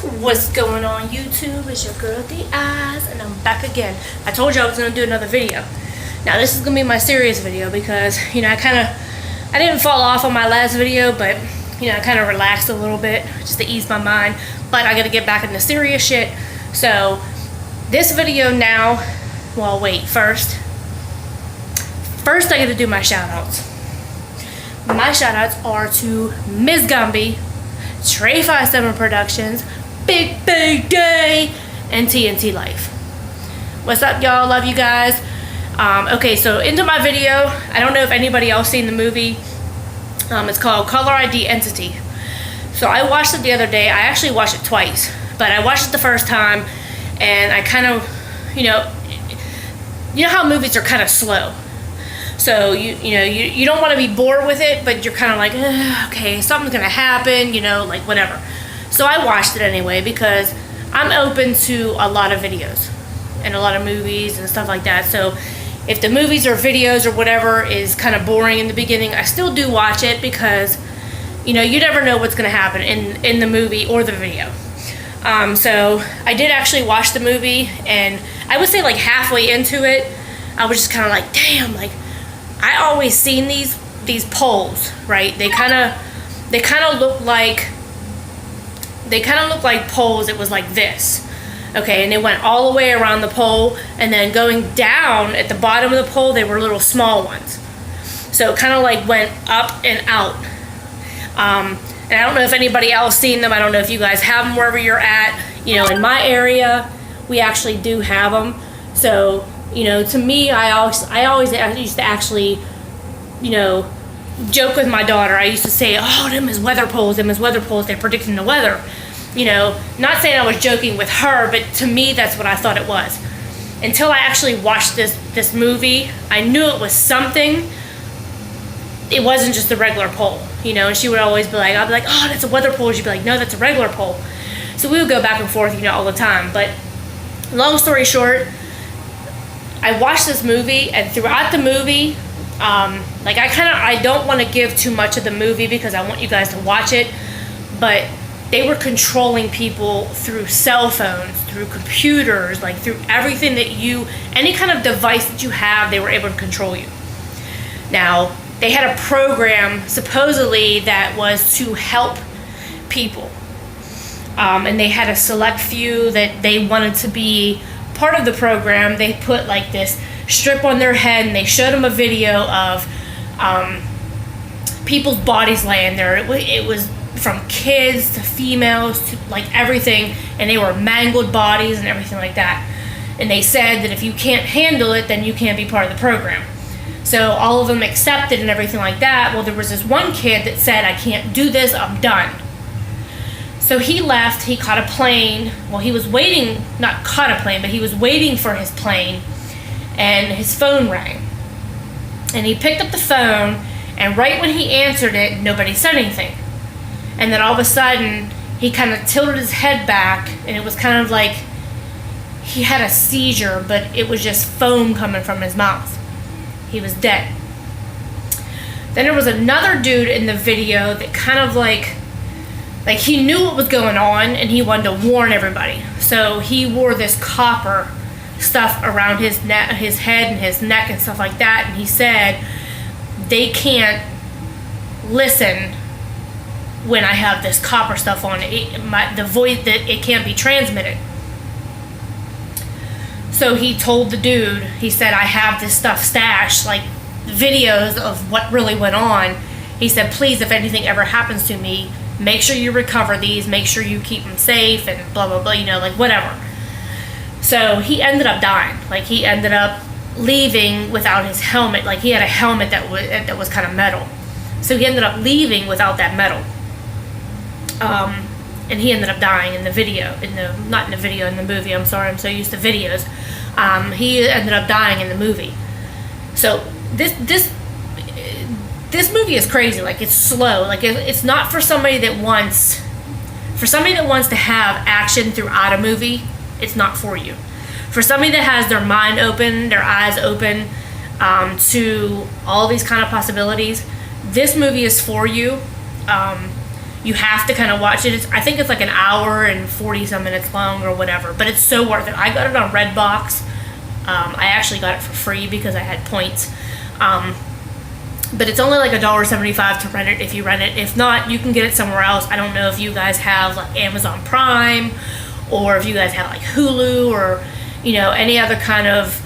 What's going on YouTube? It's your girl The Eyes, and I'm back again. I told you I was going to do another video. Now this is going to be my serious video because, I didn't fall off on my last video, but, I kind of relaxed a little bit just to ease my mind. But I got to get back into serious shit. So, this video now, well wait, first I got to do my shout outs. My shout outs are to Ms. Gumby, Trey 57 Productions, Big Day, and TNT Life. What's up, y'all? Love you guys. Okay, so into my video. I don't know if anybody else seen the movie. It's called Caller ID Entity. So I watched it the other day. I actually watched it twice, but I watched it the first time, and I kind of, you know how movies are kind of slow. So you don't want to be bored with it, but you're kind of like, okay, something's gonna happen, like whatever. So I watched it anyway because I'm open to a lot of videos and a lot of movies and stuff like that. So if the movies or videos or whatever is kind of boring in the beginning, I still do watch it because you never know what's gonna happen in the movie or the video. So I did actually watch the movie, and I would say like halfway into it, I was just kind of like, damn, like I always seen these poles, right? They kind of look like poles. It was like this, okay, and they went all the way around the pole, and then going down at the bottom of the pole, they were little small ones. So it kind of like went up and out. And I don't know if anybody else seen them. I don't know if you guys have them wherever you're at. In my area, we actually do have them. So to me, I always used to actually, joke with my daughter. I used to say, oh, them is weather poles, they're predicting the weather. Not saying I was joking with her, but to me, that's what I thought it was. Until I actually watched this movie, I knew it was something. It wasn't just a regular pole, and she would always be like, I'd be like, oh, that's a weather pole. She'd be like, no, that's a regular pole. So we would go back and forth, all the time. But long story short, I watched this movie, and throughout the movie, I don't want to give too much of the movie because I want you guys to watch it, but they were controlling people through cell phones, through computers, like through everything any kind of device that you have, they were able to control you. Now, they had a program supposedly that was to help people, and they had a select few that they wanted to be part of the program. They put like this strip on their head, and they showed them a video of people's bodies laying there. It was from kids to females to like everything, and they were mangled bodies and everything like that. And they said that if you can't handle it, then you can't be part of the program. So all of them accepted and everything like that. Well, there was this one kid that said, I can't do this, I'm done. So he left, he caught a plane. Well, he was waiting, not caught a plane, but he was waiting for his plane, and his phone rang. And he picked up the phone, and right when he answered it, nobody said anything. And then all of a sudden, he kind of tilted his head back, and it was kind of like he had a seizure, but it was just foam coming from his mouth. He was dead. Then there was another dude in the video that kind of like he knew what was going on, and he wanted to warn everybody. So he wore this copper stuff around his head and his neck and stuff like that, and he said they can't listen when I have this copper stuff on. The voice, that it can't be transmitted. So he told the dude, he said, I have this stuff stashed, like videos of what really went on. He said, please, if anything ever happens to me, make sure you recover these, make sure you keep them safe, and blah, blah, blah, like whatever. So he ended up dying. Like he ended up leaving without his helmet. Like he had a helmet that was kind of metal. So he ended up leaving without that metal. And he ended up dying in the video, in the movie. I'm sorry, I'm so used to videos. He ended up dying in the movie. So this movie is crazy. Like it's slow. Like it's not for somebody that wants to have action throughout a movie. It's not for you. For somebody that has their mind open, their eyes open to all these kind of possibilities, this movie is for you. You have to kind of watch it. I think it's like an hour and 40 some minutes long or whatever, but it's so worth it. I got it on Redbox. I actually got it for free because I had points. But it's only like $1.75 to rent it if you rent it. If not, you can get it somewhere else. I don't know if you guys have like Amazon Prime, or if you guys have like Hulu, or any other kind of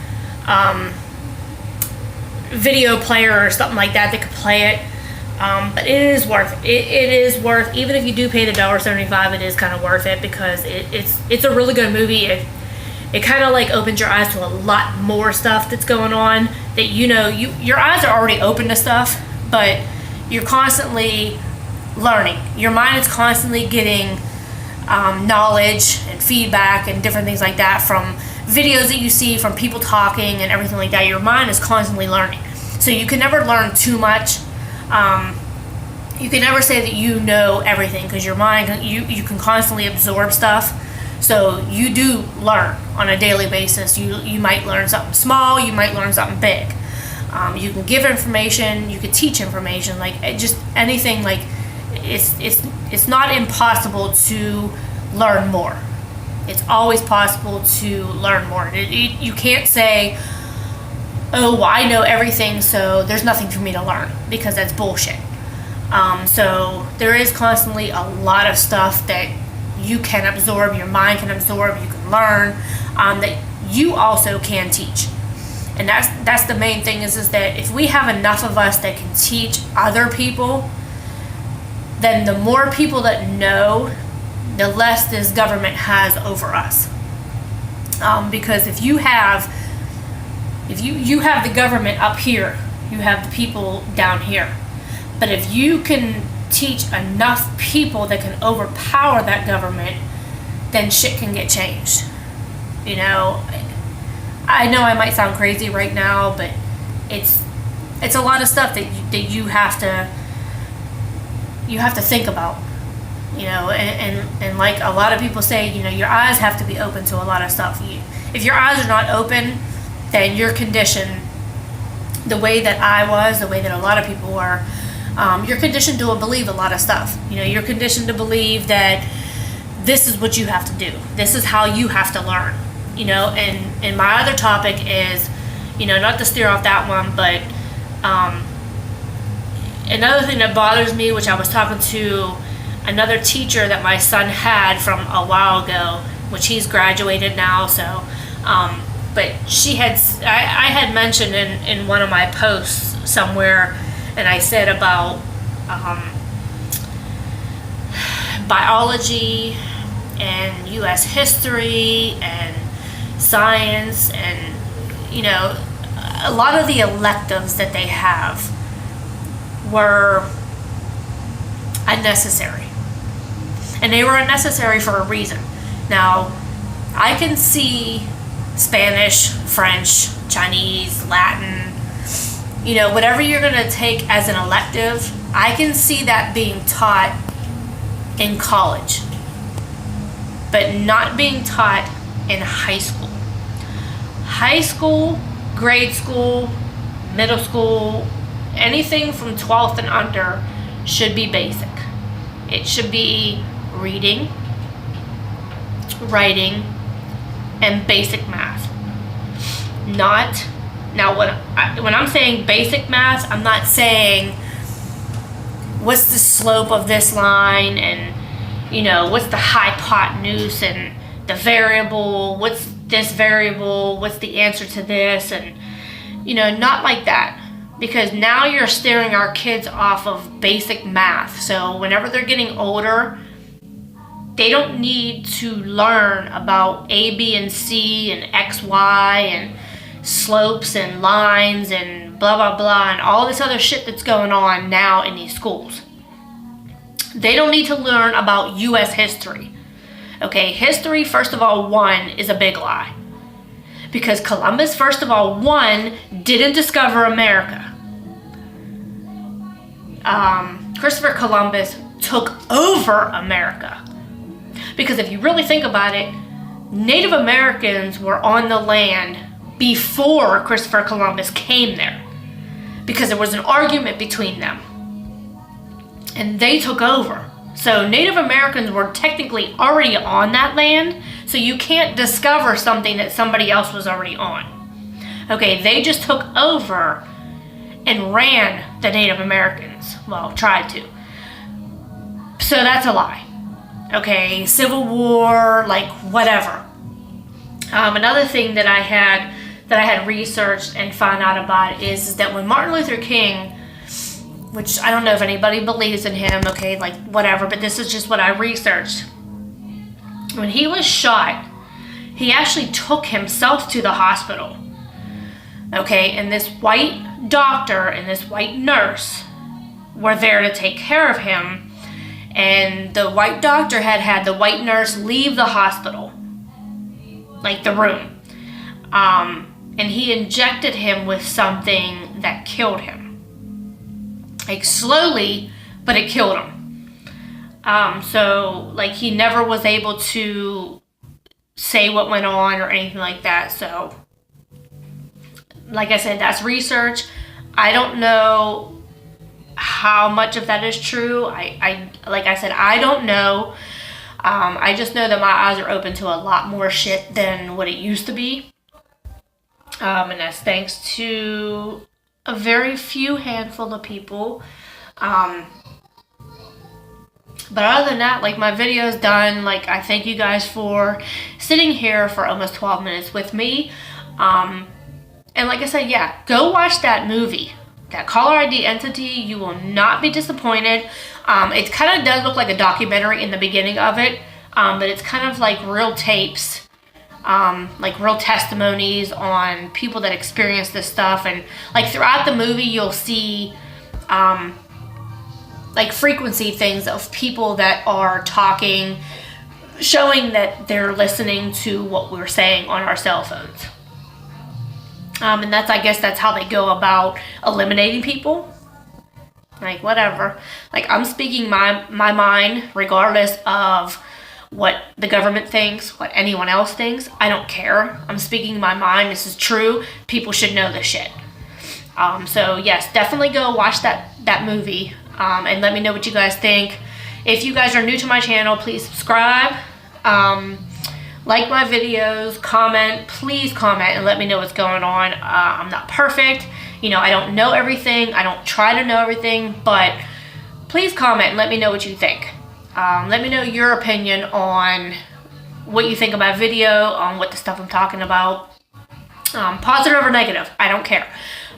video player or something like that could play it. But it is worth it. It is worth, even if you do pay the $1.75, it is kind of worth it, because it's a really good movie. It kind of like opens your eyes to a lot more stuff that's going on that your eyes are already open to stuff, but you're constantly learning. Your mind is constantly getting knowledge and feedback and different things like that from videos that you see, from people talking and everything like that. Your mind is constantly learning, so you can never learn too much. You can never say that you know everything, because your mind, you can constantly absorb stuff. So you do learn on a daily basis. You might learn something small, you might learn something big. You can give information, you can teach information, like just anything. Like it's not impossible to learn more. It's always possible to learn more. You can't say, oh, well, I know everything, so there's nothing for me to learn, because that's bullshit. So there is constantly a lot of stuff that you can absorb, your mind can absorb, you can learn, that you also can teach. And that's the main thing, is that if we have enough of us that can teach other people, then the more people that know, the less this government has over us. Because if you have the government up here, you have the people down here. But if you can teach enough people that can overpower that government, then shit can get changed. I know I might sound crazy right now, but it's a lot of stuff that you have to think about. And like a lot of people say, your eyes have to be open to a lot of stuff. If your eyes are not open, then you're conditioned the way that I was, the way that a lot of people were. You're conditioned to believe a lot of stuff. You're conditioned to believe that this is what you have to do. This is how you have to learn. And my other topic is, not to steer off that one, but another thing that bothers me, which I was talking to another teacher that my son had from a while ago, which he's graduated now, so but I had mentioned in one of my posts somewhere, and I said about biology and U.S. history and science, and a lot of the electives that they have were unnecessary, and they were unnecessary for a reason. Now, I can see Spanish, French, Chinese, Latin, whatever you're going to take as an elective, I can see that being taught in college, but not being taught in high school. High school, grade school, middle school, anything from 12th and under should be basic. It should be reading, writing, and basic math. Now, when I'm saying basic math, I'm not saying what's the slope of this line, and what's the hypotenuse and the variable, what's this variable, what's the answer to this, and not like that, because now you're steering our kids off of basic math. So whenever they're getting older, they don't need to learn about A, B, and C and X, Y, and slopes and lines and blah, blah, blah, and all this other shit that's going on now in these schools. They don't need to learn about U.S. history. Okay, history, first of all, one, is a big lie. Because Columbus, first of all, one, didn't discover America. Christopher Columbus took over America. Because if you really think about it, Native Americans were on the land before Christopher Columbus came there, because there was an argument between them, and they took over. So Native Americans were technically already on that land, so you can't discover something that somebody else was already on. Okay, they just took over and ran the Native Americans. Well, tried to. So that's a lie. Okay, Civil War, like whatever. Another thing that I had researched and found out about is that when Martin Luther King, which I don't know if anybody believes in him, okay, like whatever, but this is just what I researched. When he was shot, he actually took himself to the hospital. Okay, and this white doctor and this white nurse were there to take care of him. And the white doctor had the white nurse leave the hospital, like the room. And he injected him with something that killed him. Like slowly, but it killed him. So like he never was able to say what went on or anything like that. So like I said, that's research. I don't know how much of that is true. I like I said, I don't know. I just know that my eyes are open to a lot more shit than what it used to be. And that's thanks to a very few handful of people. But other than that, like my video is done. Like I thank you guys for sitting here for almost 12 minutes with me. And like I said, yeah, go watch that movie, that Caller ID Entity. You will not be disappointed. It kind of does look like a documentary in the beginning of it, but it's kind of like real tapes. Like real testimonies on people that experience this stuff, and like throughout the movie you'll see like frequency things of people that are talking, showing that they're listening to what we're saying on our cell phones. And that's, I guess that's how they go about eliminating people. Like whatever, like I'm speaking my mind regardless of what the government thinks, what anyone else thinks. I don't care. I'm speaking my mind. This is true. People should know this shit. So yes, definitely go watch that movie, and let me know what you guys think. If you guys are new to my channel, please subscribe, like my videos, comment. Please comment and let me know what's going on. I'm not perfect. You know, I don't know everything. I don't try to know everything, but please comment and let me know what you think. Let me know your opinion on what you think of my video, on what the stuff I'm talking about. Positive or negative, I don't care.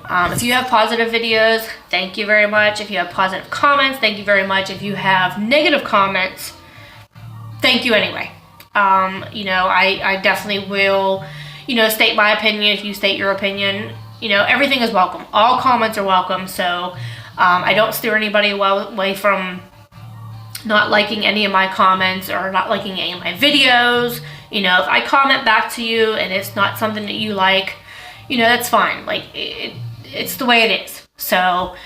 If you have positive videos, thank you very much. If you have positive comments, thank you very much. If you have negative comments, thank you anyway. You know, I definitely will, you know, state my opinion if you state your opinion. You know, everything is welcome. All comments are welcome. So I don't steer anybody away from not liking any of my comments or not liking any of my videos. You know, if I comment back to you and it's not something that you like, you know, that's fine. Like it's the way it is. So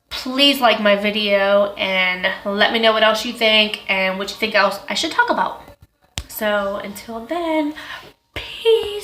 please like my video and let me know what else you think and what you think else I should talk about. So until then, peace.